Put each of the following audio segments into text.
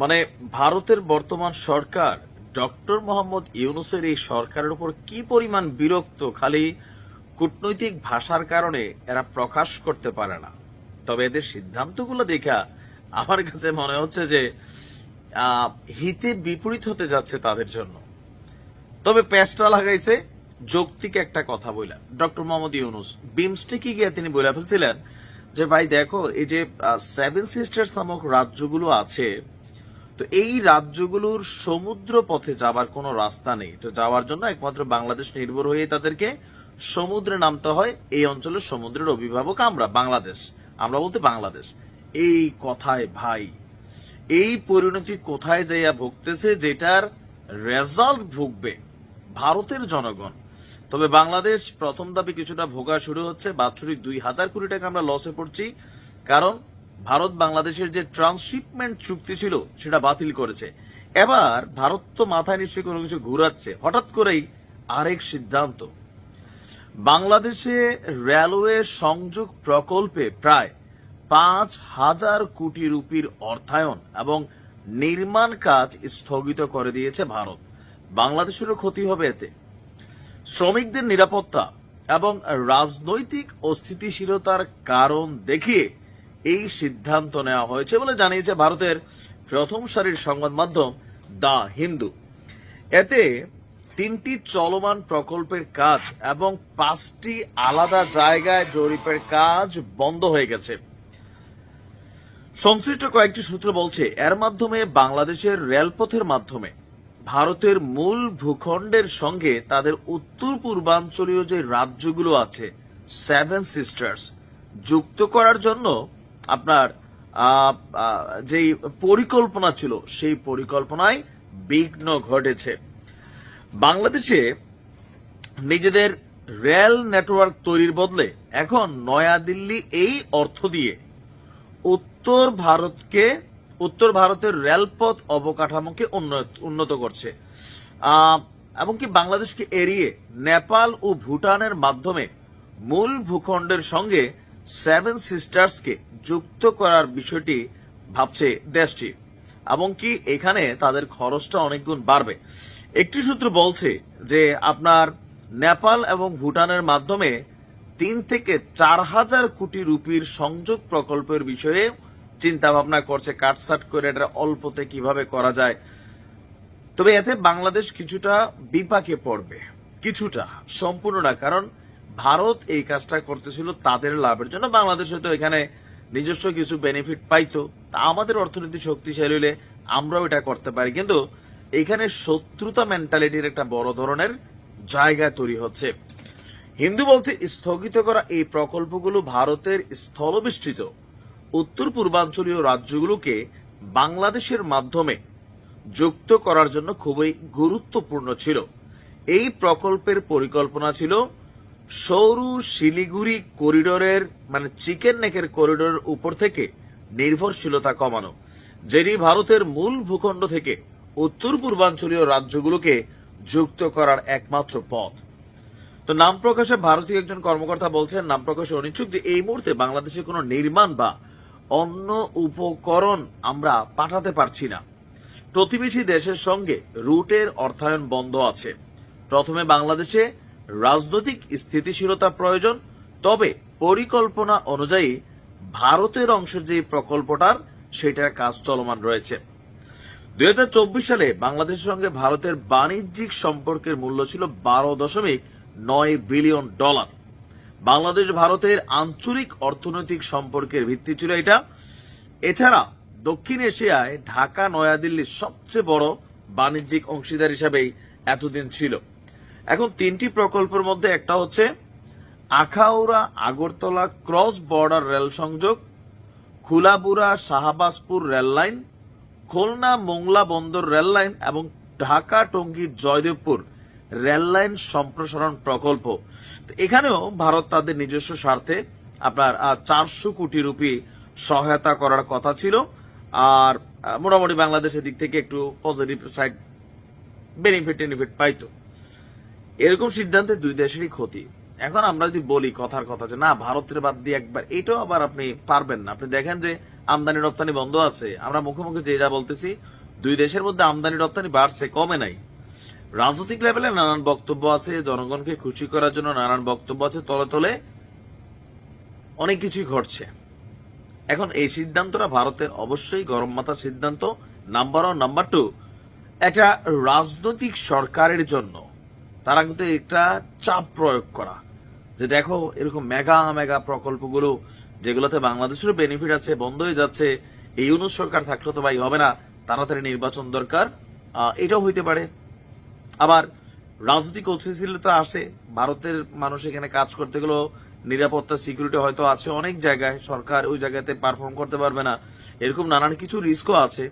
মানে ভারতের বর্তমান সরকার ডক্টর মোহাম্মদ ইউনূসের এই সরকারের উপর কি পরিমাণ বিরক্ত, খালি কূটনৈতিক ভাষার কারণে এরা প্রকাশ করতে পারে না। তবে এদের সিদ্ধান্তগুলো দেখা আমার কাছে মনে হচ্ছে যে হিতে বিপরীত হতে যাচ্ছে তাদের জন্য। তবে পেস্টা লাগাইছে যৌক্তিক একটা কথা বললেন ডক্টর মোহাম্মদ ইউনূস। বিমস্টেকে গিয়ে তিনি বলে ফেলছিলেন যে ভাই দেখো, এই যে সেভেন সিস্টার্স নামক রাজ্যগুলো আছে, তো এই রাজ্যগুলোর সমুদ্র পথে যাবার কোনো রাস্তা নেই। তো যাওয়ার জন্য একমাত্র বাংলাদেশ নির্ভর হয়ে তাদেরকে সমুদ্রে নামতে হয়। এই অঞ্চলের সমুদ্রের অভিভাবক আমরা বাংলাদেশ, আমরা বলতে বাংলাদেশ। এই কথায় ভাই, এই পরিণতি কোথায় যাইয়া ভুগতেছে, যেটার রেজাল্ট ভুগবে ভারতের জনগণ। তবে বাংলাদেশ প্রথম ধাপে কিছুটা ভোগা শুরু হচ্ছে। বাৎসরিক 2000 কোটি টাকা আমরা লসে পড়ছি, কারণ ভারত বাংলাদেশের যে ট্রান্সশিপমেন্ট চুক্তি ছিল সেটা বাতিল করেছে। এবার ভারত তো মাথায় নিশ্চয়ই কোনো কিছু ঘুরাচ্ছে, হঠাৎ করেই আরেক সিদ্ধান্ত। বাংলাদেশে রেলওয়ে সংযোগ প্রকল্পে প্রায় 5000 কোটি রুপির অর্থায়ন এবং নির্মাণ কাজ স্থগিত করে দিয়েছে ভারত। বাংলাদেশেরও ক্ষতি হবে এতে। শ্রমিকদের নিরাপত্তা এবং রাজনৈতিক অস্থিতিশীলতার কারণ দেখিয়ে এই সিদ্ধান্ত নেওয়া হয়েছে বলে জানিয়েছে ভারতের প্রথম সারির সংবাদ মাধ্যম দ্য হিন্দু। এতে 3টি চলমান প্রকল্পের কাজ এবং 5টি আলাদা জায়গায় জরিপের কাজ বন্ধ হয়ে গেছে। সংশ্লিষ্ট কয়েকটি সূত্র বলছে এর মাধ্যমে বাংলাদেশের রেলপথের মাধ্যমে ভারতের মূল ভূখণ্ডের সঙ্গে তাদের উত্তর পূর্বাঞ্চলীয় যে রাজ্যগুলো আছে সেভেন সিস্টার্স যুক্ত করার জন্য আপনার যেই পরিকল্পনা ছিল সেই পরিকল্পনায় বিঘ্ন ঘটেছে। বাংলাদেশে নিজেদের রেল নেটওয়ার্ক তৈরির বদলে এখন নয়াদিল্লি এই অর্থ দিয়ে উত্তর ভারতের রেলপথ অবকাঠামোকে উন্নত করছে, এমনকি বাংলাদেশকে এড়িয়ে নেপাল ও ভুটানের মাধ্যমে মূল ভূখণ্ডের সঙ্গে সেভেন সিস্টার্সকে যুক্ত করার বিষয়টি ভাবছে দেশটি, এমনকি এখানে তাদের খরচটা অনেক গুণ বাড়বে। একটি সূত্র বলছে যে আপনার নেপাল এবং ভুটানের মাধ্যমে 3 থেকে 4000 কোটি রুপির সংযোগ প্রকল্পের বিষয়ে চিন্তা ভাবনা করছে, কাটসাট করে এটা অল্পতে কিভাবে করা যায়। তবে এতে বাংলাদেশ কিছুটা বিপাকে পড়বে, কিছুটা, সম্পূর্ণ না, কারণ ভারত এই কাজটা করতেছিল তাদের লাভের জন্য। বাংলাদেশ হয়তো এখানে নিজস্ব কিছু বেনিফিট পাইতো, তা আমাদের অর্থনীতি শক্তিশালী হলে আমরাও এটা করতে পারি। কিন্তু এখানে শত্রুতা মেন্টালিটির একটা বড় ধরনের জায়গা তৈরি হচ্ছে। হিন্দু বলছে স্থগিত করা এই প্রকল্পগুলো ভারতের স্থলবেষ্টিত উত্তর পূর্বাঞ্চলীয় রাজ্যগুলোকে বাংলাদেশের মাধ্যমে যুক্ত করার জন্য খুবই গুরুত্বপূর্ণ ছিল। এই প্রকল্পের পরিকল্পনা ছিল সৌরু শিলিগুড়ি করিডোরের মানে চিকেন নেকের করিডোরের উপর থেকে নির্ভরশীলতা কমানো, যেটি ভারতের মূল ভূখণ্ড থেকে উত্তর পূর্বাঞ্চলীয় রাজ্যগুলোকে যুক্ত করার একমাত্র পথ। তো নাম প্রকাশে ভারতীয় একজন কর্মকর্তা বলছেন, নাম প্রকাশে অনিচ্ছুক, যে এই মুহূর্তে বাংলাদেশে কোনো নির্মাণ বা অন্য উপকরণ আমরা পাঠাতে পারছি না। প্রতিবেশী দেশের সঙ্গে রুটের অর্থায়ন বন্ধ আছে। প্রথমে বাংলাদেশে রাজনৈতিক স্থিতিশীলতা প্রয়োজন, তবে পরিকল্পনা অনুযায়ী ভারতের অংশের যে প্রকল্পটার সেটার কাজ চলমান রয়েছে। 2024 সালে বাংলাদেশের সঙ্গে ভারতের বাণিজ্যিক সম্পর্কের মূল্য ছিল $12.9 বিলিয়ন। বাংলাদেশ ভারতের আঞ্চলিক অর্থনৈতিক সম্পর্কের ভিত্তি ছিল এটা। এছাড়া দক্ষিণ এশিয়ায় ঢাকা নয়াদিল্লির সবচেয়ে বড় বাণিজ্যিক অংশীদার হিসাবেই এতদিন ছিল। এখন 3টি প্রকল্পের মধ্যে একটা হচ্ছে Akhaura Agartala cross border rail সংযোগ, খুলাবুড়া শাহবাজপুর রেল লাইন, খুলনা মোংলা বন্দর রেল লাইন এবং ঢাকা টঙ্গী জয়দেবপুর রেল লাইন সম্প্রসারণ প্রকল্প। এখানেও ভারত তাদের নিজস্ব স্বার্থে আপনার 400 কোটি রুপি সহায়তা করার কথা ছিল। আর মোটামুটি বাংলাদেশের দিক থেকে একটু পজিটিভ সাইড বেনিফিট পাইতো। এরকম সিদ্ধান্তে দুই দেশেরই ক্ষতি। এখন আমরা যদি বলি কথার কথা যে না ভারতের বাদ দিয়ে একবার, এটাও আবার আপনি পারবেন না। আপনি দেখেন যে আমদানি রপ্তানি বন্ধ আছে। আমরা মুখে মুখে যে যা বলতেছি, দুই দেশের মধ্যে আমদানি রপ্তানি বাড়ছে, কমে নাই। রাজনৈতিক লেভেলে নানান বক্তব্য আছে, জনগণকে খুশি করার জন্য নানান বক্তব্য আছে, তলে তলে অনেক কিছুই ঘটছে। এখন এই সিদ্ধান্তটা ভারতের অবশ্যই গরম মাথার সিদ্ধান্ত, নাম্বার 1। নাম্বার 2, একটা রাজনৈতিক সরকারের জন্য তারা কিন্তু একটা চাপ প্রয়োগ করা, যে দেখো এরকম মেগা মেগা প্রকল্পগুলো যেগুলোতে বাংলাদেশেরও বেনিফিট আছে বন্ধ হয়ে যাচ্ছে, এই ইউনূস সরকার থাকলে তো ভাই হবে না, তাড়াতাড়ি নির্বাচন দরকার, এটাও হইতে পারে। আবার রাজনৈতিক অস্থিতিশীলতা আসে, ভারতের মানুষ এখানে কাজ করতে গেলেও নিরাপত্তা সিকিউরিটি হয়তো আছে অনেক জায়গায়, সরকার ওই জায়গাতে পারফর্ম করতে পারবে না, এরকম নানান কিছু রিস্কও আছে।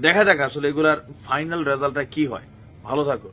দেখা যাক আসলে এগুলার ফাইনাল রেজাল্টটা কি হয়। ভালো থাকো।